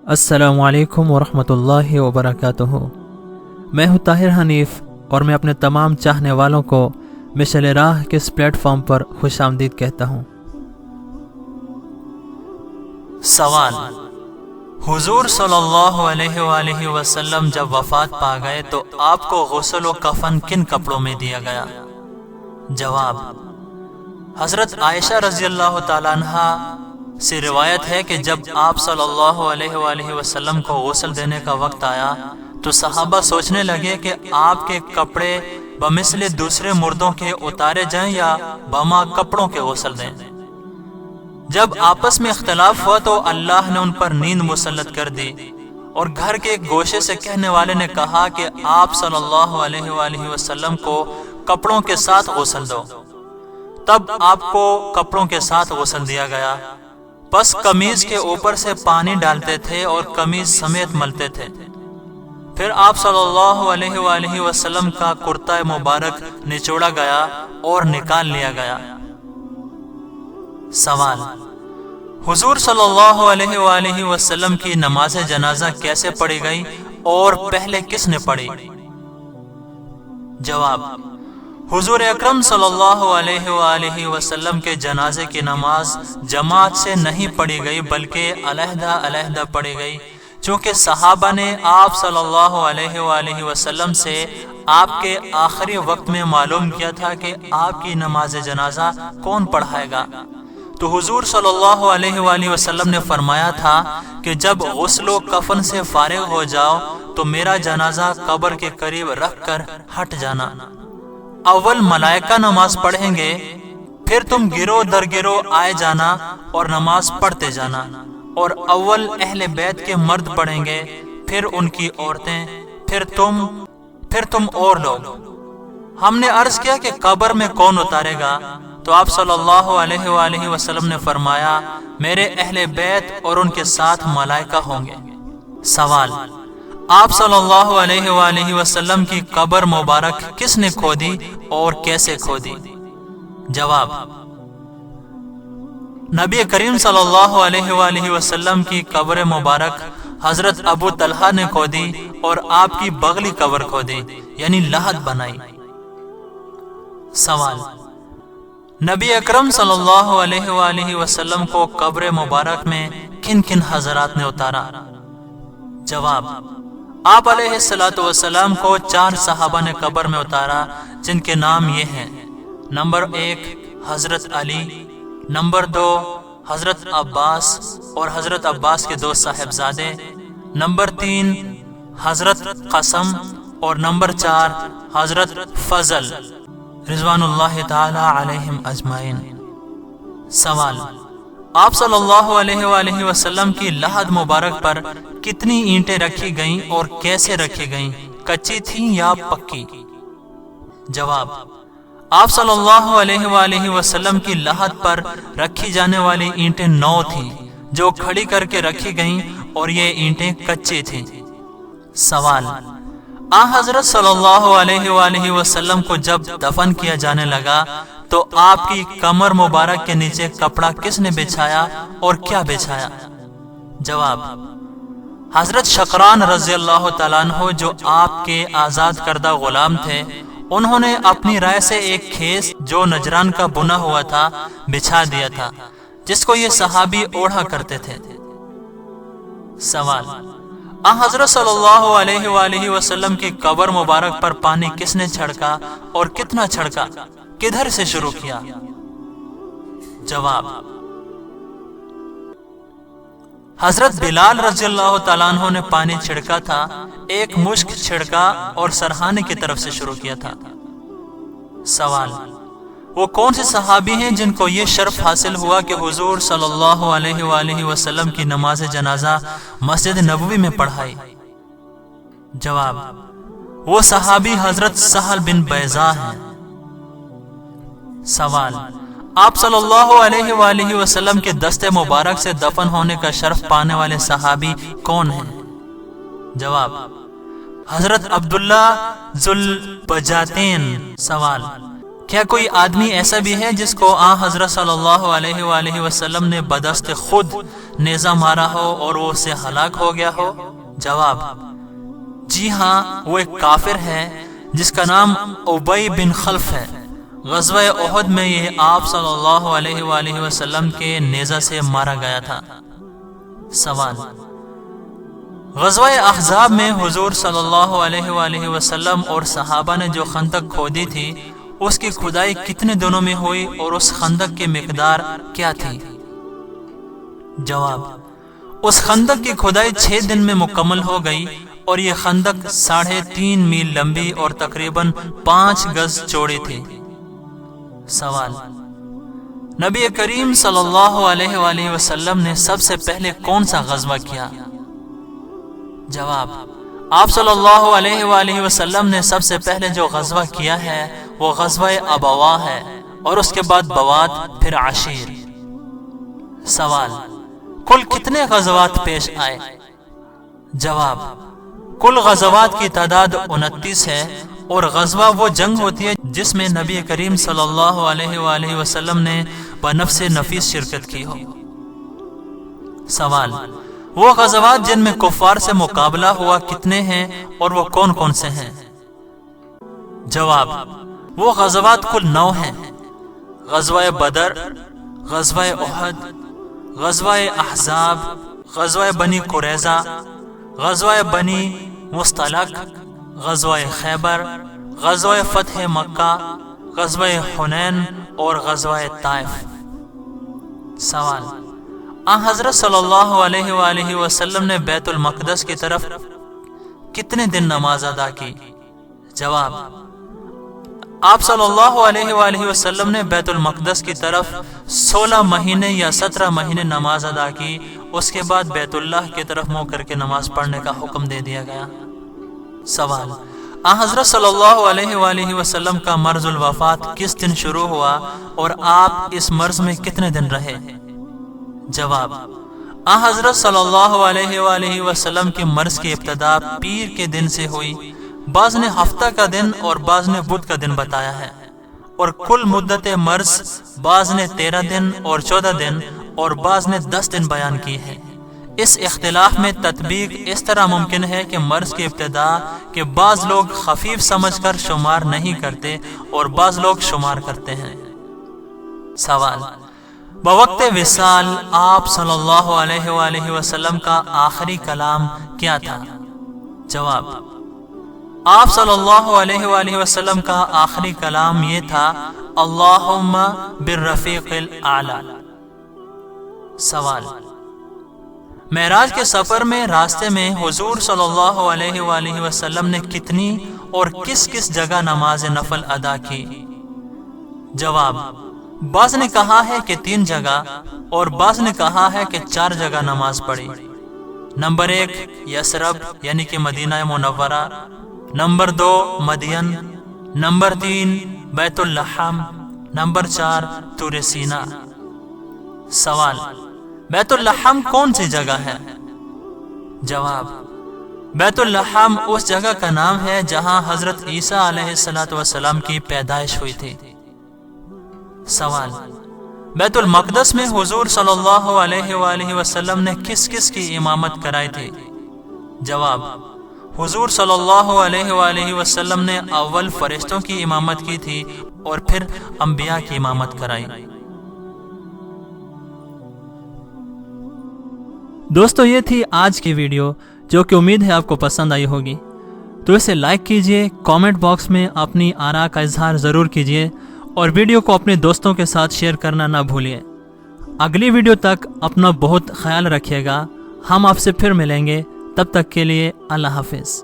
السلام علیکم ورحمۃ اللہ وبرکاتہ۔ میں ہوں طاہر حنیف اور میں اپنے تمام چاہنے والوں کو مشعل راہ کے اس پلیٹ فارم پر خوش آمدید کہتا ہوں۔ سوال: حضور صلی اللہ علیہ وآلہ وسلم جب وفات پا گئے تو آپ کو غسل و کفن کن کپڑوں میں دیا گیا؟ جواب: حضرت عائشہ رضی اللہ تعالیٰ عنہ سے روایت ہے کہ جب آپ صلی اللہ علیہ وآلہ وسلم کو غسل دینے کا وقت آیا تو صحابہ سوچنے لگے کہ آپ کے کپڑے بمثل دوسرے مردوں کے اتارے جائیں یا بما کپڑوں کے غسل دیں۔ جب آپس میں اختلاف ہوا تو اللہ نے ان پر نیند مسلط کر دی اور گھر کے ایک گوشے سے کہنے والے نے کہا کہ آپ صلی اللہ علیہ وآلہ وسلم کو کپڑوں کے ساتھ غسل دو۔ تب آپ کو کپڑوں کے ساتھ غسل دیا گیا، بس قمیض کے اوپر سے پانی ڈالتے تھے اور قمیض سمیت ملتے تھے۔ پھر آپ صلی اللہ علیہ وآلہ وسلم کا کرتا مبارک نچوڑا گیا اور نکال لیا گیا۔ سوال: حضور صلی اللہ علیہ وآلہ وسلم کی نماز جنازہ کیسے پڑھی گئی اور پہلے کس نے پڑھی؟ جواب: حضور اکرم صلی اللہ علیہ وآلہ وسلم کے جنازے کی نماز جماعت سے نہیں پڑھی گئی بلکہ علیحدہ علیحدہ پڑھی گئی، چونکہ صحابہ نے آپ صلی اللہ علیہ وآلہ وسلم سے آپ کے آخری وقت میں معلوم کیا تھا کہ آپ کی نماز جنازہ کون پڑھائے گا، تو حضور صلی اللہ علیہ وآلہ وسلم نے فرمایا تھا کہ جب غسل و کفن سے فارغ ہو جاؤ تو میرا جنازہ قبر کے قریب رکھ کر ہٹ جانا۔ اول ملائکہ نماز پڑھیں گے، پھر تم گروہ در گروہ آئے جانا اور نماز پڑھتے جانا، اور اول اہل بیت کے مرد پڑھیں گے، پھر ان کی عورتیں، پھر تم اور لوگ۔ ہم نے عرض کیا کہ قبر میں کون اتارے گا؟ تو آپ صلی اللہ علیہ وآلہ وسلم نے فرمایا میرے اہل بیت اور ان کے ساتھ ملائکہ ہوں گے۔ سوال: آپ صلی اللہ علیہ وآلہ وسلم کی قبر مبارک کس نے کھودی اور کیسے کھودی؟ جواب: نبی کریم صلی اللہ علیہ وآلہ وسلم کی قبر مبارک حضرت ابو طلحہ نے کھودی اور آپ کی بغلی قبر کھودی، یعنی لحد بنائی۔ سوال: نبی اکرم صلی اللہ علیہ وآلہ وسلم کو قبر مبارک میں کن کن حضرات نے اتارا؟ جواب: آپ علیہ السلام کو 4 صحابہ نے قبر میں اتارا، جن کے نام یہ ہیں: نمبر 1 حضرت علی، نمبر 2 حضرت عباس اور حضرت عباس کے 2 صاحبزادے، نمبر 3 حضرت قاسم اور نمبر 4 حضرت فضل رضوان اللہ تعالی علیہم اجمعین۔ سوال: آپ صلی اللہ علیہ وآلہ وسلم کی لحد مبارک پر کتنی اینٹیں رکھی گئیں اور کیسے رکھی گئیں، کچی تھیں یا پکی؟ جواب: آپ صلی اللہ علیہ وآلہ وسلم کی لحد پر رکھی جانے والی اینٹیں 9 تھیں جو کھڑی کر کے رکھی گئیں اور یہ اینٹیں کچی تھیں۔ سوال: حضرت صلی اللہ علیہ وآلہ وسلم کو جب دفن کیا جانے لگا تو آپ کی کمر مبارک کے نیچے کپڑا کس نے بچھایا اور کیا بچھایا؟ جواب: حضرت شقران رضی اللہ تعالیٰ عنہ جو آپ کے آزاد کردہ غلام تھے، انہوں نے اپنی رائے سے ایک کھیس جو نجران کا بنا ہوا تھا بچھا دیا تھا، جس کو یہ صحابی اوڑھا کرتے تھے۔ سوال: حضرت صلی اللہ علیہ وآلہ وسلم کی قبر مبارک پر پانی کس نے چھڑکا اور کتنا چھڑکا، کدھر سے شروع کیا؟ جواب: حضرت بلال رضی اللہ تعالیٰ عنہ نے پانی چھڑکا تھا، ایک مشک چھڑکا اور سرہانے کی طرف سے شروع کیا تھا۔ سوال: وہ کون سے صحابی ہیں جن کو یہ شرف حاصل ہوا کہ حضور صلی اللہ علیہ وآلہ وسلم کی نماز جنازہ مسجد نبوی میں پڑھائی؟ جواب: وہ صحابی حضرت سہل بن بیضاء ہیں۔ سوال: آپ صلی اللہ علیہ وآلہ وسلم کے دست مبارک سے دفن ہونے کا شرف پانے والے صحابی کون ہیں؟ جواب: حضرت عبداللہ ذوالبجاتین۔ سوال: کیا کوئی آدمی ایسا بھی ہے جس کو حضرت صلی اللہ علیہ وآلہ وسلم نے بدست خود نیزہ مارا ہو اور وہ اس سے ہلاک ہو گیا ہو؟ جواب: جی ہاں، وہ ایک کافر ہے جس کا نام ابی بن خلف ہے۔ غزوہ احد میں یہ آپ صلی اللہ علیہ وآلہ وسلم کے نیزہ سے مارا گیا تھا۔ سوال: غزوہ احزاب میں حضور صلی اللہ علیہ وآلہ وسلم اور صحابہ نے جو خندق کھودی تھی، اس کی کھدائی کتنے دنوں میں ہوئی اور اس خندق کی مقدار کیا تھی؟ جواب: اس خندق کی کھدائی 6 دن میں مکمل ہو گئی اور یہ خندق 3.5 میل لمبی اور تقریباً 5 گز چوڑی تھی۔ سوال: نبی کریم صلی اللہ علیہ وآلہ وسلم نے سب سے پہلے کون سا غزوہ کیا؟ جواب: آپ صلی اللہ علیہ وآلہ وسلم نے سب سے پہلے جو غزوہ کیا ہے وہ غزوہ ابوا ہے، اور اس کے بعد بوات، پھر عشیر۔ سوال: کل کتنے غزوات پیش آئے؟ جواب: کل غزوات کی تعداد 29 ہے، اور غزوہ وہ جنگ ہوتی ہے جس میں نبی کریم صلی اللہ علیہ وآلہ وسلم نے بنفس نفیس شرکت کی ہو۔ سوال: وہ غزوات جن میں کفار سے مقابلہ ہوا کتنے ہیں اور وہ کون کون سے ہیں؟ جواب: وہ غزوات کل 9 ہیں: غزوہ بدر، غزوہ احد، غزوہ احزاب، غزوہ بنی قریظہ، غزوہ بنی مصطلق، غزوہ خیبر، غزوہ فتح مکہ، غزوہ حنین اور غزوہ طائف۔ سوال: حضرت صلی اللہ علیہ وآلہ وسلم نے بیت المقدس کی طرف کتنے دن نماز ادا کی؟ جواب: آپ صلی اللہ علیہ وآلہ وسلم نے بیت المقدس کی طرف 16 مہینے یا 17 مہینے نماز ادا کی۔ اس کے بعد بیت اللہ کی طرف منہ کر کے نماز پڑھنے کا حکم دے دیا گیا۔ سوال: حضرت صلی اللہ علیہ وآلہ وسلم کا مرض الوفات کس دن شروع ہوا اور آپ اس مرض میں کتنے دن رہے؟ جواب: حضرت صلی اللہ علیہ وآلہ وسلم کی مرض کی ابتدا پیر کے دن سے ہوئی۔ بعض نے ہفتہ کا دن اور بعض نے بدھ کا دن بتایا ہے، اور کل مدت مرض بعض نے 13 دن اور 14 دن اور بعض نے 10 دن بیان کی ہے۔ اس اختلاف میں تطبیق اس طرح ممکن ہے کہ مرض کی ابتدا کے بعض لوگ خفیف سمجھ کر شمار نہیں کرتے اور بعض لوگ شمار کرتے ہیں۔ سوال: بوقت وصال آپ صلی اللہ علیہ وآلہ وسلم کا آخری کلام کیا تھا؟ جواب: آپ صلی اللہ علیہ وآلہ وسلم کا آخری کلام یہ تھا: اللہم بالرفیق الاعلی۔ سوال: معراج کے سفر میں راستے میں حضور صلی اللہ علیہ وآلہ وسلم نے کتنی اور کس کس جگہ نماز نفل ادا کی؟ جواب: بعض نے کہا ہے کہ 3 جگہ اور بعض نے کہا ہے کہ 4 جگہ نماز پڑھی۔ نمبر 1 یثرب یعنی کہ مدینہ منورہ، نمبر 2 مدین، نمبر 3 بیت اللحم، نمبر 4 طور سینا۔ سوال: بیت اللحم کون سی جگہ ہے؟ جواب: بیت اللحم اس جگہ کا نام ہے جہاں حضرت عیسیٰ علیہ السلام کی پیدائش ہوئی تھی۔ سوال: بیت المقدس میں حضور صلی اللہ علیہ وآلہ وسلم نے کس کس کی امامت کرائی تھی؟ جواب: حضور صلی اللہ علیہ وآلہ وسلم نے اول فرشتوں کی امامت کی تھی اور پھر انبیاء کی امامت کرائی۔ دوستو، یہ تھی آج کی ویڈیو، جو کہ امید ہے آپ کو پسند آئی ہوگی۔ تو اسے لائک کیجئے، کامنٹ باکس میں اپنی آراء کا اظہار ضرور کیجئے، اور ویڈیو کو اپنے دوستوں کے ساتھ شیئر کرنا نہ بھولیے۔ اگلی ویڈیو تک اپنا بہت خیال رکھیے گا۔ ہم آپ سے پھر ملیں گے، تب تک کے لیے اللہ حافظ۔